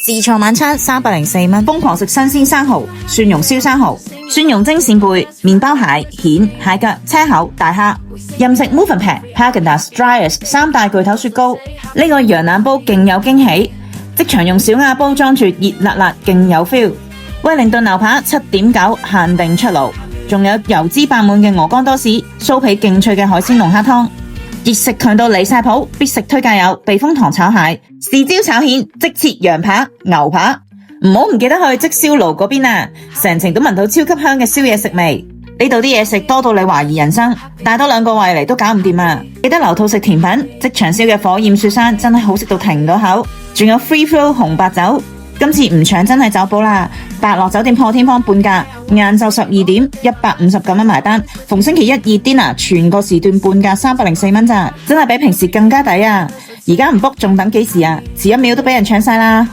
自助晚餐304蚊，瘋狂食新鮮生蠔、蒜蓉燒生蠔、蒜蓉蒸扇貝、麵包蟹、蜆、蟹腳、車口、大蝦，任食 Mövenpick、Häagen-Dazs、Dreyer's 3大巨頭雪糕。呢個羊腩煲勁有驚喜，即場用小瓦煲裝住熱辣辣，勁有 feel。威靈頓牛扒7.9限定出爐，仲有油脂爆滿嘅鵝肝多士、酥皮勁脆嘅海鮮龍蝦湯。熱食強到離晒譜，必食推介有避風塘炒蟹、豉椒炒蜆、即切羊扒、牛扒。唔好唔記得去即燒爐嗰邊啊！成程都聞到超級香嘅宵夜食味。呢度啲嘢食多到你懷疑人生，帶多2個胃嚟都搞唔掂啊！記得留肚食甜品，即場燒嘅火焰雪山真係好食到停唔到口，仲有 free flow 紅白酒。今次唔搶真係走寶啦！百樂酒店破天荒半價，晏晝12點159蚊埋單，逢星期一、2 dinner 全個時段半價304蚊咋，真係比平時更加抵啊！而家唔 book仲等幾時啊？遲1秒都俾人搶晒啦！